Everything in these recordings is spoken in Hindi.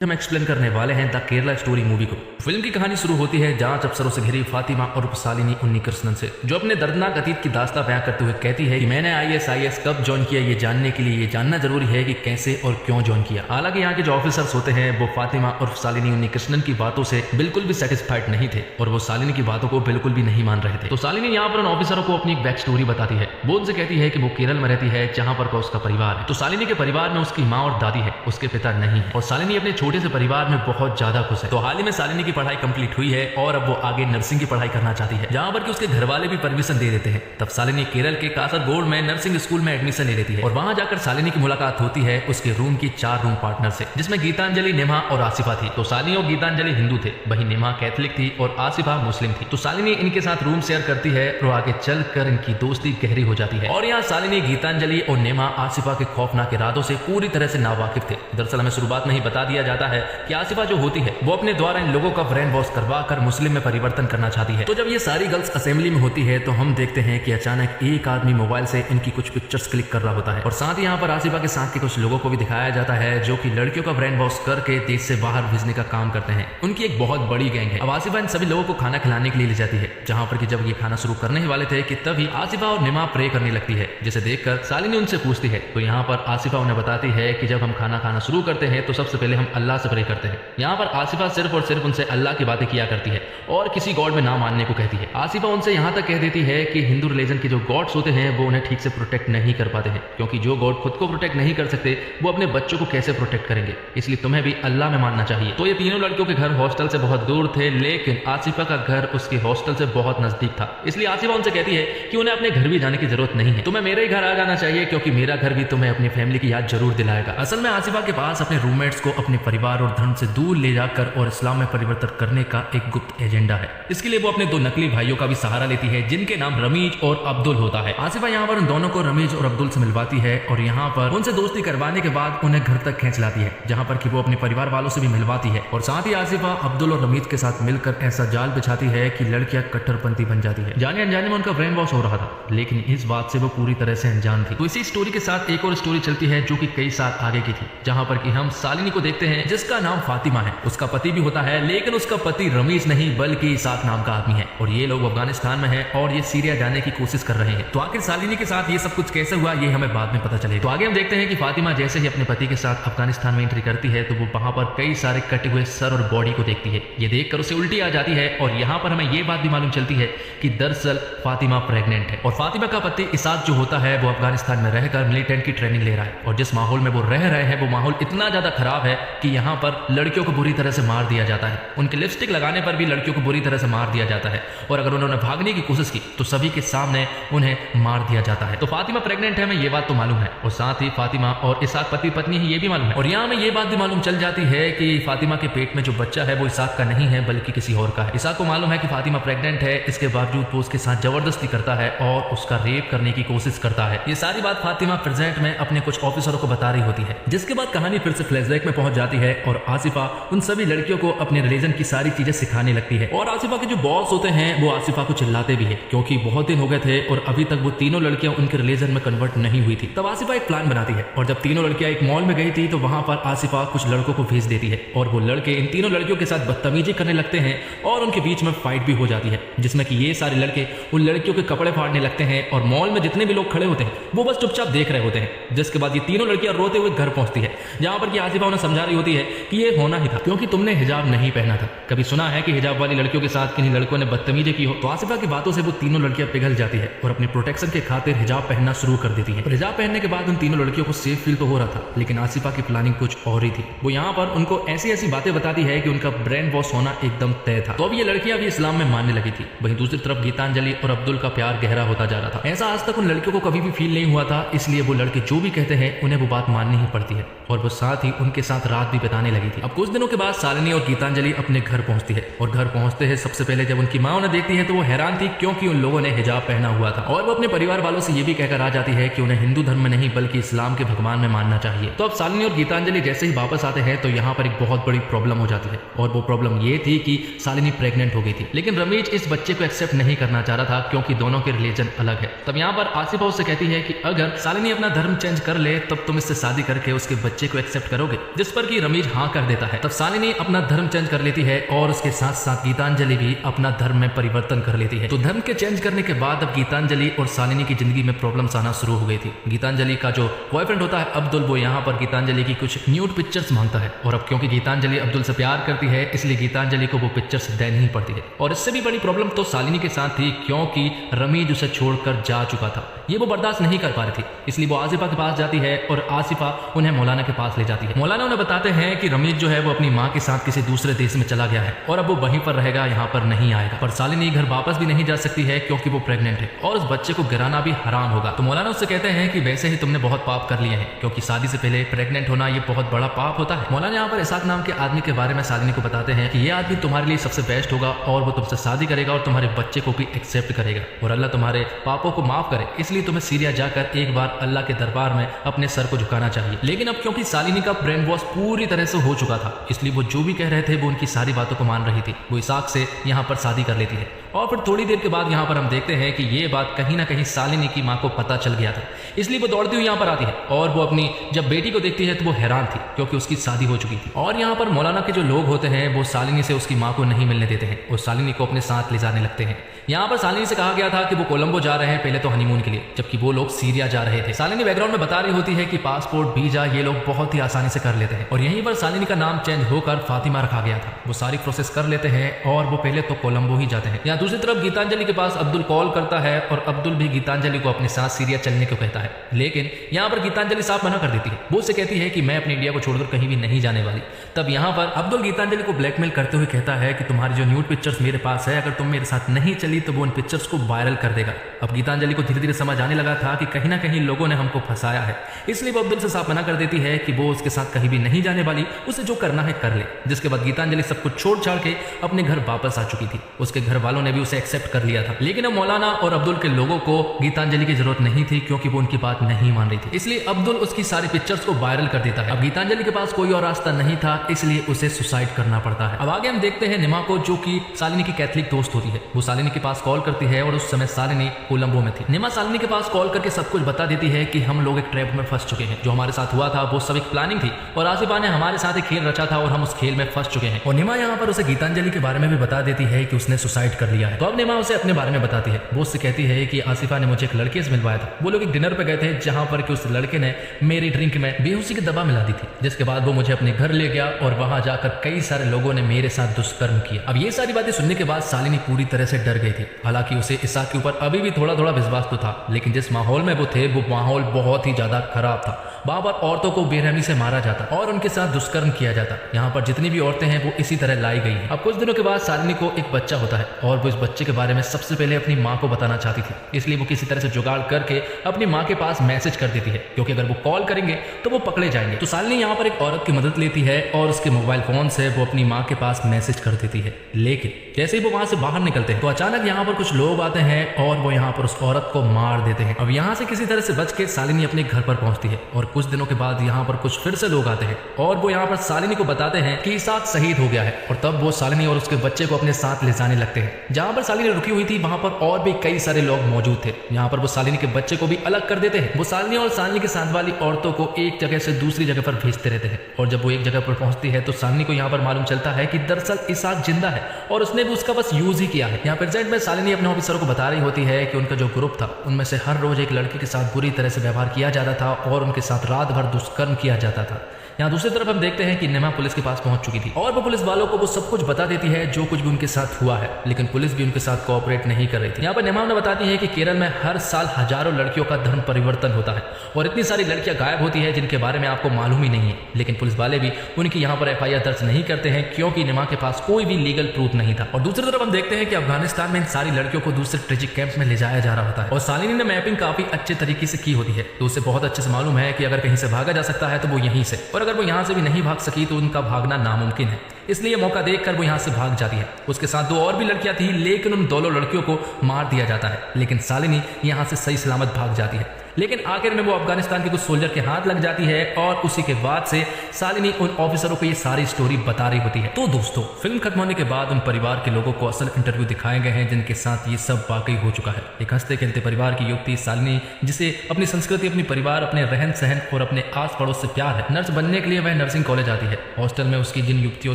हम एक्सप्लेन करने वाले हैं द केरला स्टोरी मूवी को। फिल्म की कहानी शुरू होती है जांच अफसरों से घिरी फातिमा और शालिनी उन्नीकृष्णन से, जो अपने दर्दनाक अतीत की दास्तां बयां करते हुए कहती है कि मैंने आईएएस कब ज्वाइन किया ये जानने के लिए ये जानना जरूरी है कि कैसे और क्यों ज्वाइन किया। हालांकि यहाँ के जो ऑफिसर्स होते हैं वो फातिमा और शालिनी उन्नीकृष्णन की बातों से बिल्कुल भी सेटिस्फाइड नहीं थे और वो शालिनी की बातों को बिल्कुल भी नहीं मान रहे थे। तो शालिनी यहाँ पर उन ऑफिसरों को अपनी एक बैक स्टोरी बताती है। वो उनसे कहती है कि वो केरल में रहती है जहाँ पर उसका परिवार है। तो शालिनी के परिवार में उसकी माँ और दादी है, उसके पिता नहीं है और शालिनी अपने छोटे से परिवार में बहुत ज्यादा खुश है। तो हाल ही में शालिनी की पढ़ाई कंप्लीट हुई है और अब वो आगे नर्सिंग की पढ़ाई करना चाहती है, जहां पर कि उसके घर वाले भी परमिशन दे देते हैं। तब शालिनी केरल के कासरगोड में नर्सिंग स्कूल में एडमिशन ले लेती है और वहां जाकर शालिनी की मुलाकात होती है उसके रूम की 4 रूम पार्टनर से, जिसमें गीतांजलि, नेहा और आसिफा थी। तो शालिनी और गीतांजलि हिंदू थे, वहीं नेहा कैथलिक थी और आसिफा मुस्लिम थी। तो शालिनी इनके साथ रूम शेयर करती है और आगे चलकर इनकी दोस्ती गहरी हो जाती है। और यहाँ शालिनी, गीतांजलि और नेहा आसिफा के खौफनाक इरादों से पूरी तरह से नावाकिफ थे। दरअसल हमें शुरुआत में ही बता दिया जाता है कि आसिफा जो होती है वो अपने द्वारा इन लोगों का ब्रेन वॉश करवा कर मुस्लिम में परिवर्तन करना चाहती है। तो जब ये सारी गर्ल्स असेंबली में होती है तो हम देखते हैं कि अचानक एक आदमी मोबाइल से इनकी कुछ पिक्चर्स क्लिक कर रहा होता है और साथ ही यहाँ पर आसिफा के साथ के कुछ लोगों को भी दिखाया जाता है जो कि लड़कियों का ब्रेन वॉश करके देश से बाहर भेजने का काम करते हैं। उनकी एक बहुत बड़ी गैंग है। अब आसिफा इन सभी लोगों को खाना खिलाने के लिए ले जाती है, जहाँ पर कि जब ये खाना शुरू करने ही वाले थे कि तभी आसिफा और नेहा प्रे करने लगती है, जिसे देखकर शालिनी उनसे पूछती है। तो यहाँ पर आसिफा उन्हें बताती है कि जब हम खाना खाना शुरू करते हैं तो सबसे पहले हम अल्लाह से प्रे करते हैं। यहाँ पर आसिफा सिर्फ और सिर्फ उनसे अल्लाह की बातें किया करती है और किसी गॉड में ना मानने को कहती है। आसिफा उनसे यहाँ तक कह देती है कि हिंदू रिलीजन के जो गॉड्स होते हैं वो उन्हें ठीक से प्रोटेक्ट नहीं कर पाते हैं, क्योंकि जो गॉड खुद को प्रोटेक्ट नहीं कर सकते वो अपने बच्चों को कैसे प्रोटेक्ट करेंगे, इसलिए तुम्हें भी अल्लाह में मानना चाहिए। तो ये तीनों लड़कियों के घर हॉस्टल से बहुत दूर थे, लेकिन आसिफा का घर उसके हॉस्टल से बहुत नजदीक था, इसलिए आसिफा उनसे कहती है कि उन्हें अपने घर भी जाने की जरूरत नहीं है, तुम्हें मेरे ही घर आ जाना चाहिए, क्योंकि मेरा घर भी तुम्हें अपनी फैमिली की याद जरूर दिलाएगा। असल में आसिफा के पास अपने रूममेट्स को अपने परिवार और धर्म से दूर ले जाकर और इस्लाम में परिवर्तन करने का एक गुप्त एजेंडा है। इसके लिए वो अपने 2 नकली भाइयों का भी सहारा लेती है, जिनके नाम रमीज और अब्दुल होता है। आसिफा यहाँ पर उन दोनों को रमीज और अब्दुल से मिलवाती है और यहाँ पर उनसे दोस्ती करवाने के बाद उन्हें घर तक खींच लाती है, जहाँ पर कि वो अपने परिवार वालों से भी मिलवाती है। और साथ ही आसिफा अब्दुल और रमीज के साथ मिलकर ऐसा जाल बिछाती है कि लड़कियां कट्टरपंथी बन जाती है। जाने अनजाने में उनका ब्रेन वॉश हो रहा था, लेकिन इस बात से वो पूरी तरह से अनजान थी। तो इसी स्टोरी के साथ एक और स्टोरी चलती है जो कि कई साल आगे की थी, जहाँ पर कि हम शालिनी को देखते हैं जिसका नाम फातिमा है। उसका पति भी होता है, लेकिन उसका पति रमीज नहीं बल्कि साथ नाम का आदमी है और ये लोग अफगानिस्तान में है और ये सीरिया जाने की कोशिश कर रहे हैं। तो आखिर शालिनी के साथ ये सब कुछ कैसे हुआ ये हमें बाद में पता चलेगा। तो आगे हम देखते हैं कि फातिमा जैसे ही अपने पति के साथ अफगानिस्तान में एंट्री करती है तो वो वहां पर कई सारे कटे हुए सर और बॉडी को देखती है। ये देखकर उसे उल्टी आ जाती है और यहाँ पर हमें ये बात भी मालूम चलती है कि दरअसल फातिमा प्रेग्नेंट है और फातिमा का पति इसाक जो होता है वो अफगानिस्तान में रहकर मिलिटेंट की ट्रेनिंग ले रहा है और जिस माहौल में वो रह रहे हैं वो माहौल इतना ज्यादा खराब है कि यहाँ पर लड़कियों को बुरी तरह से मार दिया जाता है। उनके लिपस्टिक लगाने पर भी लड़कियों को बुरी तरह से मार दिया जाता है और अगर उन्होंने भागने की कोशिश की तो सभी के सामने उन्हें मार दिया जाता है। तो फातिमा प्रेग्नेंट है, हमें ये बात तो मालूम है और साथ ही फातिमा और इसाक पति पत्नी है ये भी मालूम है। और यहाँ हमें ये बात भी मालूम चल जाती है कि फातिमा के पेट में जो बच्चा है वो इसाक का नहीं है बल्कि किसी और का है। इसाक को मालूम है कि फातिमा प्रेग्नेंट है, इसके बावजूद वो उसके साथ जबरदस्ती करता है और उसका रेप करने की कोशिश करता है। ये सारी बात फातिमा प्रेजेंट में अपने कुछ ऑफिसरों को बता रही होती है, जिसके बाद कहानी फिर से फ्लैशबैक में पहुंच जाती है और आसिफा उन सभी लड़कियों को अपने रिलीजन की सारी चीजें सिखाने लगती है। और आसिफा के जो बॉस होते हैं वो आसिफा को चिल्लाते भी है, क्योंकि बहुत दिन हो गए थे और अभी तक वो तीनों लड़कियां उनके रिलीजन में कन्वर्ट नहीं हुई थी। तब आसिफा एक प्लान बनाती है और जब तीनों लड़कियां एक मॉल में गई थी तो वहां पर आसिफा कुछ लड़कों को भेज देती है और वो लड़के इन तीनों लड़कियों के साथ बदतमीजी करने लगते हैं और उनके बीच में फाइट भी हो जाती है, जिसमें कि ये सारे लड़के उन लड़कियों के कपड़े फाड़ने लगते हैं और मॉल में जितने भी लोग खड़े होते हैं वो बस चुपचाप देख रहे होते हैं। जिसके बाद ये तीनों लड़कियां रोते हुए घर पहुंचती है, जहां पर कि आसिफा उन्हें समझा रही होती है कि ये होना ही था क्योंकि तुमने हिजाब नहीं पहना था। कभी सुना है कि हिजाब वाली लड़कियों के साथ किन्हीं लड़कों ने बदतमीजी की हो? तो आसिफा की बातों से वो तीनों लड़कियां पिघल जाती है और अपने प्रोटेक्शन के खातिर हिजाब पहनना शुरू कर देती है। और हिजाब पहनने के बाद उन तीनों लड़कियों को सेफ फील तो हो रहा था, लेकिन आसिफा की प्लानिंग कुछ और ही थी। वो यहाँ पर उनको ऐसी ऐसी बातें बताती है कि उनका ब्रेन वॉश होना एकदम तय था। तो अब ये लड़कियां भी इस्लाम में मानने लगी थी। वहीं दूसरी तरफ गीतांजलि और अब्दुल का प्यार गहरा होता जा रहा था। ऐसा आज तक उन लड़कियों को कभी भी फील नहीं हुआ था, इसलिए वो लड़के जो भी कहते हैं उन्हें वो बात माननी ही पड़ती है और वो साथ ही उनके साथ रात भी बिताने लगी थी। अब कुछ दिनों के बाद शालिनी और गीतांजलि अपने घर पहुंचती है और घर पहुंचते हैं सबसे पहले जब उनकी माँ उन्हें देखती है तो वो हैरान थी, क्योंकि उन लोगों ने हिजाब पहना हुआ था और वो अपने परिवार वालों से ये भी कहकर आ जाती है कि उन्हें हिंदू धर्म में नहीं बल्कि इस्लाम के भगवान में मानना चाहिए। तो अब शालिनी और गीतांजलि जैसे ही वापस आते हैं तो यहाँ पर एक बहुत बड़ी प्रॉब्लम हो जाती है और वो प्रॉब्लम ये थी कि शालिनी प्रेग्नेंट हो गई थी, लेकिन रमीज इस बच्चे को एक्सेप्ट नहीं करना चाह रहा था क्योंकि दोनों के रिलीजन अलग है। तब यहाँ पर आसिफा उससे कहती है कि अगर शालिनी अपना धर्म चेंज कर ले तब तुम इससे शादी करके उसके बच्चे को एक्सेप्ट करोगे, जिस पर कि रमीज हाँ कर देता है, तब शालिनी अपना धर्म चेंज कर लेती है और उसके साथ साथ गीतांजलि भी अपना धर्म में परिवर्तन कर लेती है। तो धर्म के चेंज करने के बाद अब गीतांजलि और शालिनी की जिंदगी में प्रॉब्लम्स आना शुरू हो गई थी। गीतांजलि का जो बॉयफ्रेंड होता है अब्दुल, वो यहाँ पर गीतांजलि की कुछ न्यूड पिक्चर्स मांगता है और अब क्योंकि गीतांजलि अब्दुल से प्यार करती है इसलिए गीतांजलि को वो पिक्चर्स देनी ही पड़ती है। और इससे भी बड़ी प्रॉब्लम तो शालिनी के साथ थी क्योंकि रमीज उसे छोड़कर जा चुका था। ये वो बर्दाश्त नहीं कर पा रही थी, इसलिए वो आसिफा के पास जाती है और आसिफा उन्हें मौलाना के पास ले जाती है। मौलाना उन्हें बताते हैं कि रमीज जो है वो अपनी माँ के साथ किसी दूसरे देश में चला गया है और अब वो वहीं पर रहेगा, यहाँ पर नहीं आएगा। पर शालिनी घर वापस भी नहीं जा सकती है क्योंकि वो प्रेग्नेंट है और उस बच्चे को गिराना भी हराम होगा। तो मौलाना उससे कहते हैं कि वैसे ही तुमने बहुत पाप कर लिए हैं क्योंकि शादी से पहले प्रेग्नेंट होना ये बहुत बड़ा पाप होता है। मौलाना यहाँ पर इसाक नाम के आदमी के बारे में शालिनी को बताते हैं कि ये आदमी तुम्हारे लिए सबसे बेस्ट होगा और वो तुमसे शादी करेगा और तुम्हारे बच्चे को भी एक्सेप्ट करेगा और अल्लाह तुम्हारे पापों को माफ करे, इसलिए तुम्हें सीरिया जाकर एक बार अल्लाह के दरबार में अपने सर को झुकाना चाहिए। लेकिन अब क्योंकि शालिनी का ब्रेन वॉश पूरी तरह से हो चुका था इसलिए वो जो भी कह रहे थे वो उनकी सारी बातों को मान रही थी। वो इसाक से यहाँ पर शादी कर लेती है और फिर थोड़ी देर के बाद यहाँ पर हम देखते हैं कि ये बात कहीं ना कहीं शालिनी की माँ को पता चल गया था, इसलिए वो दौड़ती हुई यहाँ पर आती है और वो अपनी जब बेटी को देखती है तो वो हैरान थी क्योंकि उसकी शादी हो चुकी थी। और यहाँ पर मौलाना के जो लोग होते हैं वो शालिनी से उसकी माँ को नहीं मिलने देते हैं और शालिनी को अपने साथ ले जाने लगते हैं। यहाँ पर शालिनी से कहा गया था कि वो कोलंबो जा रहे हैं पहले तो हनीमून के लिए, जबकि वो लोग सीरिया जा रहे थे। शालिनी बैकग्राउंड में बता रही होती है कि पासपोर्ट वीजा ये लोग बहुत ही आसानी से कर लेते हैं और यहीं पर शालिनी का नाम चेंज होकर फातिमा रखा गया था। वो सारी प्रोसेस कर लेते हैं और वो पहले तो कोलंबो ही जाते हैं। यहाँ दूसरी तरफ गीतांजलि के पास अब्दुल कॉल करता है और अब्दुल भी गीतांजलि को अपने साथ सीरिया चलने को कहता है, लेकिन यहाँ पर गीतांजलि साफ मना कर देती है। वो उससे कहती है कि मैं अपने इंडिया को छोड़कर कहीं भी नहीं जाने वाली। तब यहाँ पर अब्दुल गीतांजलि को ब्लैकमेल करते हुए कहता है कि तुम्हारी जो न्यूड पिक्चर्स मेरे पास है, अगर तुम मेरे साथ नहीं चली तो वो उन पिक्चर्स को वायरल कर देगा। अब गीतांजलि को धीरे धीरे समझ आने लगा था कि कहीं ना कहीं लोगों ने हमको फंसाया है, इसलिए वो अब्दुल से साफ मना कर देती है कि वो उसके साथ कहीं भी नहीं जाने वाली, उसे जो करना है कर ले। जिसके बाद गीतांजलि सब कुछ छोड़ छाड़ के अपने घर वापस आ चुकी थी। उसके घर वालों ने भी उसे एक्सेप्ट कर लिया था, लेकिन अब मौलाना और अब्दुल के लोगों को गीतांजलि की जरूरत नहीं थी क्योंकि वो उनकी बात नहीं मान रही थी। इसलिए अब्दुल उसकी सारी पिक्चर्स को वायरल कर देता है। अब गीतांजलि के पास कोई और रास्ता नहीं था, इसलिए उसे सुसाइड करना पड़ता है। अब आगे हम देखते हैं निमा को, जो कि शालिनी की कैथलिक दोस्त होती है। वो शालिनी के पास कॉल करती है और उस समय शालिनी कोलंबो में थी। निमा शालिनी के पास कॉल करके सब कुछ बता देती है कि हम लोग एक ट्रैप में फंस चुके हैं, जो हमारे साथ हुआ था वो सब एक प्लानिंग थी और आसिफा ने हमारे साथ एक खेल रचा था और हम उस खेल में फंस चुके हैं। और निमा यहाँ पर उसे गीतांजलि के बारे में भी बता देती है कि उसने सुसाइड कर लिया है। तो अब निमा उसे अपने बारे में बताती है। वो उससे कहती है कि आसिफा ने मुझे एक लड़के से मिलवाया था। वो लोग एक डिनर पे गए थे जहां पर कि उस लड़के ने मेरी ड्रिंक में बेहोशी की दवा मिला दी थी, जिसके बाद वो मुझे अपने घर ले गया और वहां जाकर कई सारे लोगों ने मेरे साथ दुष्कर्म किया। अब ये सारी बातें सुनने के बाद शालिनी पूरी तरह से डर गई थी। हालांकि उसे इसाक के ऊपर अभी भी थोड़ा थोड़ा विश्वास तो था, लेकिन जिस माहौल में वो थे वो माहौल बहुत ही ज्यादा खराब था। वहां पर औरतों को बेरहमी से मारा जाता और उनके साथ दुष्कर्म किया जाता। यहाँ पर जितनी भी औरतें हैं वो इसी तरह लाई गई हैं। अब कुछ दिनों के बाद शालिनी को एक बच्चा होता है और वो इस बच्चे के बारे में सबसे पहले अपनी माँ को बताना चाहती थी, इसलिए वो किसी तरह से जुगाड़ करके अपनी माँ के पास मैसेज कर देती है, क्योंकि अगर वो कॉल करेंगे तो वो पकड़े जाएंगे। तो शालिनी यहाँ पर एक औरत की मदद लेती है और उसके मोबाइल फोन से वो अपनी माँ के पास मैसेज कर देती है। लेकिन जैसे ही वो वहां से बाहर निकलते हैं तो अचानक यहाँ पर कुछ लोग आते हैं और वो यहाँ पर उस औरत को मार देते हैं। अब यहाँ से किसी तरह से बच के शालिनी अपने घर पर पहुंचती है और कुछ दिनों के बाद यहाँ पर कुछ फिर से लोग आते हैं और वो यहाँ पर शालिनी को बताते हैं कि इसाक शहीद हो गया है। और तब वो शालिनी और उसके बच्चे को अपने साथ ले जाने लगते हैं। जहाँ पर शालिनी रुकी हुई थी वहां पर और भी कई सारे लोग मौजूद थे। यहाँ पर वो शालिनी के बच्चे को भी अलग कर देते हैं। वो शालिनी और शालिनी के साथ वाली औरतों को एक जगह से दूसरी जगह पर भेजते रहते हैं और जब वो एक जगह पर पहुंचती है तो शालिनी को यहाँ पर मालूम चलता है कि दरअसल इसाक जिंदा है और उसने भी उसका बस यूज ही किया है। यहाँ प्रेजेंट में शालिनी अपने ऑफिसरों को बता रही होती है कि उनका जो ग्रुप था उनमें से हर रोज एक लड़की के साथ बुरी तरह से व्यवहार किया जाता था और उनके साथ रात भर दुष्कर्म किया जाता था। यहाँ दूसरी तरफ हम देखते हैं कि निमा पुलिस के पास पहुंच चुकी थी और वो पुलिस वालों को वो सब कुछ बता देती है जो कुछ भी उनके साथ हुआ है, लेकिन पुलिस भी उनके साथ कोऑपरेट नहीं कर रही थी। यहाँ पर निमा उन्हें बताती है कि केरल में हर साल हजारों लड़कियों का धर्म परिवर्तन होता है और इतनी सारी लड़कियां गायब होती है जिनके बारे में आपको मालूम ही नहीं है, लेकिन पुलिस वाले भी उनकी यहाँ पर FIR दर्ज नहीं करते हैं क्योंकि निमा के पास कोई भी लीगल प्रूफ नहीं था। और दूसरी तरफ हम देखते हैं कि अफगानिस्तान में इन सारी लड़कियों को दूसरे ट्रेजिक कैंप में ले जाया जा रहा होता है और शालिनी ने मैपिंग काफी अच्छे तरीके से की होती है, तो उसे बहुत अच्छे से मालूम है कि अगर कहीं से भागा जा सकता है तो वो यहीं से, और अगर वो यहाँ से भी नहीं भाग सकी तो उनका भागना नामुमकिन है। इसलिए मौका देखकर वो यहाँ से भाग जाती है। उसके साथ दो और भी लड़कियां थी, लेकिन उन दोनों लड़कियों को मार दिया जाता है, लेकिन शालिनी यहाँ से सही सलामत भाग जाती है। लेकिन आखिर में वो अफगानिस्तान के कुछ सोल्जर के हाथ लग जाती है और उसी के बाद से शालिनी उन ऑफिसरों को ये सारी स्टोरी बता रही होती है। तो दोस्तों, फिल्म खत्म होने के बाद उन परिवार के लोगों को असल इंटरव्यू दिखाए गए हैं जिनके साथ ये सब वाकई हो चुका है। एक हंसते खेलते परिवार की युवती शालिनी, जिसे अपनी संस्कृति, अपनी परिवार, अपने रहन सहन और अपने आस पड़ोस से प्यार है। नर्स बनने के लिए वह नर्सिंग कॉलेज आती है। हॉस्टल में उसकी जिन युवतियों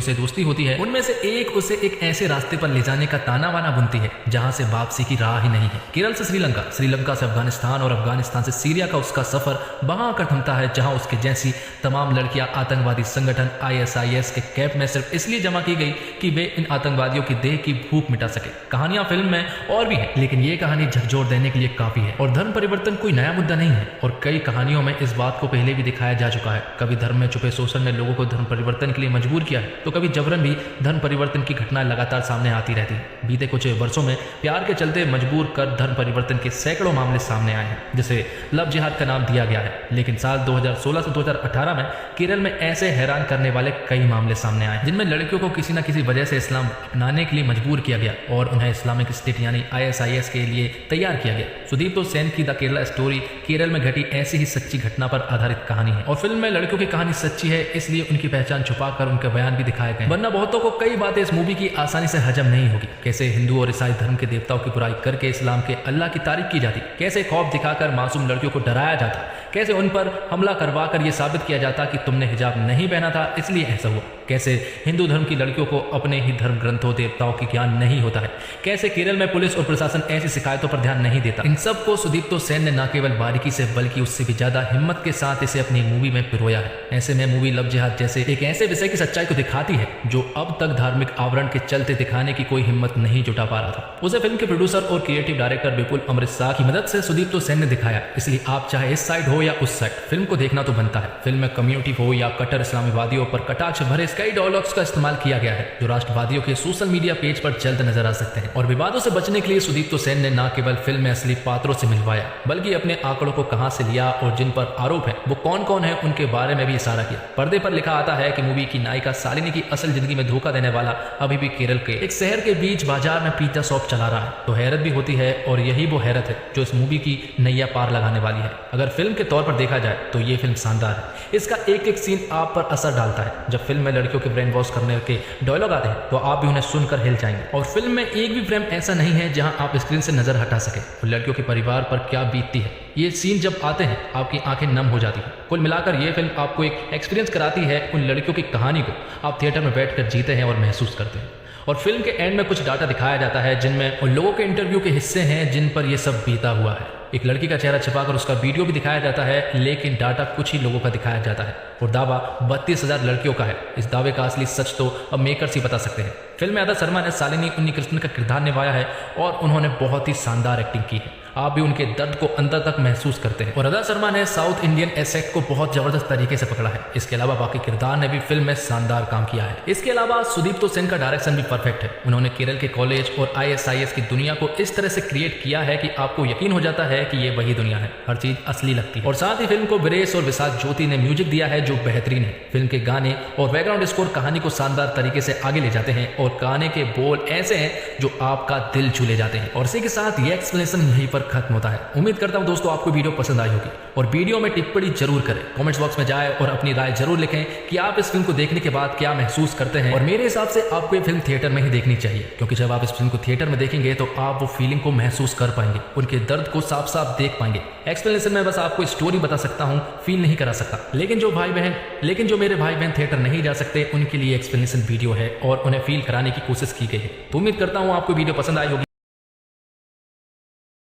से दोस्ती होती है उनमें से एक उसे एक ऐसे रास्ते पर ले जाने का ताना वाना बुनती है जहां से वापसी की राह ही नहीं है। केरल से श्रीलंका, श्रीलंका से अफगानिस्तान और अफगानिस्तान से सीरिया का उसका सफर वहां आकर थमता है जहां उसके जैसी तमाम लड़कियां आतंकवादी संगठन ISIS के कैंप में सिर्फ इसलिए जमा की गई कि वे इन आतंकवादियों की देह की भूख मिटा सके। कहानियां फिल्म में और भी है, लेकिन ये कहानी झकझोर देने के लिए काफी है। और धर्म परिवर्तन कोई नया मुद्दा नहीं है और कई कहानियों में इस बात को पहले भी दिखाया जा चुका है। कभी धर्म में छुपे शोषण ने लोगों को धर्म परिवर्तन के लिए मजबूर किया है, तो कभी जबरन भी धर्म परिवर्तन की घटनाएं लगातार सामने आती रहती है। बीते कुछ वर्षों में प्यार के चलते मजबूर कर धर्म परिवर्तन के सैकड़ों मामले सामने आए हैं, जिसे लव जिहाद का नाम दिया गया है। लेकिन साल 2016 से 2018 में केरल में ऐसे हैरान करने वाले कई मामले सामने आए जिनमें लड़कियों को किसी न किसी वजह से इस्लाम अपनाने के लिए मजबूर किया गया और उन्हें इस्लामिक स्टेट यानी ISIS के लिए तैयार किया गया। सुदीप्तो सेन की द केरला स्टोरी केरल में घटी ऐसी ही सच्ची घटना पर आधारित कहानी है और फिल्म में लड़कियों की कहानी सच्ची है, इसलिए उनकी पहचान छुपाकर उनके बयान भी दिखाए गए। वरना बहुतों को कई बातें इस मूवी की आसानी से हजम नहीं होगी। कैसे हिंदू और ईसाई धर्म के देवताओं की बुराई करके इस्लाम के अल्लाह की तारीफ की जाती, कैसे खौफ दिखाकर मासूम लड़कियों को डराया जाता, कैसे उन पर हमला करवा कर यह साबित किया जाता कि तुमने हिजाब नहीं पहना था इसलिए ऐसा हुआ, कैसे हिंदू धर्म की लड़कियों को अपने ही धर्म ग्रंथों देवताओं की ज्ञान नहीं होता है, कैसे केरल में पुलिस और प्रशासन ऐसी शिकायतों पर ध्यान नहीं देता। इन सब को सुदीप्तो सेन ने न केवल बारीकी से बल्कि उससे भी ज्यादा हिम्मत के साथ इसे अपनी मूवी में पिरोया है। ऐसे में मूवी लव जिहाद जैसे एक ऐसे विषय की सच्चाई को दिखाती है जो अब तक धार्मिक आवरण के चलते दिखाने की कोई हिम्मत नहीं जुटा पा रहा था। उसे फिल्म के प्रोड्यूसर और क्रिएटिव डायरेक्टर विपुल अमृत शाह की मदद से सुदीप्तो सेन ने दिखाया, इसलिए आप चाहे इस साइड हो या उस साइड फिल्म को देखना तो बनता है। फिल्म में कम्युनिटी हो या कट्टर इस्लामीवादियों पर कटाक्ष भरे कई डायलॉग्स का इस्तेमाल किया गया है जो राष्ट्रवादियों के सोशल मीडिया पेज पर जल्द नजर आ सकते हैं। और विवादों से बचने के लिए सुदीप्तो सेन ने न केवल फिल्म में असली पात्रों से मिलवाया बल्कि अपने आंकड़ों को कहां से लिया और जिन पर आरोप है वो कौन कौन है उनके बारे में भी इशारा किया। पर्दे पर लिखा आता है कि मूवी की नायिका शालिनी की असल जिंदगी में धोखा देने वाला अभी भी केरल के एक शहर के बीच बाजार में पिज्जा शॉप चला रहा है। तो हैरत भी होती है और यही वो हैरत है जो इस मूवी की नैया पार लगाने वाली है। अगर फिल्म के तौर पर देखा जाए तो ये फिल्म शानदार है। इसका एक एक सीन आप पर असर डालता है। जब फिल्म में लड़कियों के ब्रेन वॉश करने के डायलॉग आते हैं तो आप भी उन्हें सुनकर हिल जाएंगे। और फिल्म में एक भी फ्रेम ऐसा नहीं है जहां आप स्क्रीन से नजर हटा सके और लड़कियों के परिवार पर क्या बीतती है। ये सीन जब आते हैं आपकी आंखें नम हो जाती हैं। कुल मिलाकर ये फिल्म आपको एक एक्सपीरियंस कराती है। उन लड़कियों की कहानी को आप थिएटर में बैठकर जीते हैं और महसूस करते हैं। और फिल्म के एंड में कुछ डाटा दिखाया जाता है जिनमें उन लोगों के इंटरव्यू के हिस्से हैं जिन पर यह सब बीता हुआ है। एक लड़की का चेहरा छिपाकर उसका वीडियो भी दिखाया जाता है, लेकिन डाटा कुछ ही लोगों का दिखाया जाता है और दावा 32,000 लड़कियों का है। इस दावे का असली सच तो अब मेकर्स ही बता सकते हैं। फिल्म में अदा शर्मा ने शालिनी उन्नीकृष्णन का किरदार निभाया है और उन्होंने बहुत ही शानदार एक्टिंग की है। आप भी उनके दर्द को अंदर तक महसूस करते हैं। और अदा शर्मा ने साउथ इंडियन एसेट को बहुत जबरदस्त तरीके से पकड़ा है। इसके अलावा बाकी किरदार ने भी फिल्म में शानदार काम किया है। इसके अलावा सुदीप्तो सेन का डायरेक्शन भी परफेक्ट है। उन्होंने केरल के कॉलेज और ISIS की दुनिया को इस तरह से क्रिएट किया है कि आपको यकीन हो जाता है कि ये वही दुनिया है। हर चीज असली लगती है। और साथ ही फिल्म को वीरेश और विशाख ज्योति ने म्यूजिक दिया है जो बेहतरीन है। फिल्म के गाने और बैकग्राउंड स्कोर कहानी को शानदार तरीके से आगे ले जाते हैं और गाने के बोल ऐसे हैं जो आपका दिल छू ले जाते हैं। और इसी के साथ ये एक्सप्लेनेशन यहीं पर खत्म होता है। उम्मीद करता हूं दोस्तों आपको वीडियो पसंद आई होगी और वीडियो में टिप्पणी जरूर करें। कमेंट्स बॉक्स में जाएं और अपनी राय जरूर लिखें कि आप इस फिल्म को देखने के बाद क्या महसूस करते हैं। और मेरे हिसाब से आपको ये फिल्म थिएटर में ही देखनी चाहिए, क्योंकि जब आप इस फिल्म को थिएटर में देखेंगे तो आप वो फीलिंग को महसूस कर पाएंगे, उनके दर्द को साफ साफ देख पाएंगे। एक्सप्लेनेशन में बस आपको स्टोरी बता सकता हूं, फील नहीं करा सकता। लेकिन जो मेरे भाई बहन थिएटर नहीं जा सकते उनके लिए एक्सप्लेनेशन वीडियो है और उन्हें फील कराने की कोशिश की गई है। तो उम्मीद करता हूं आपको वीडियो पसंद आई होगी।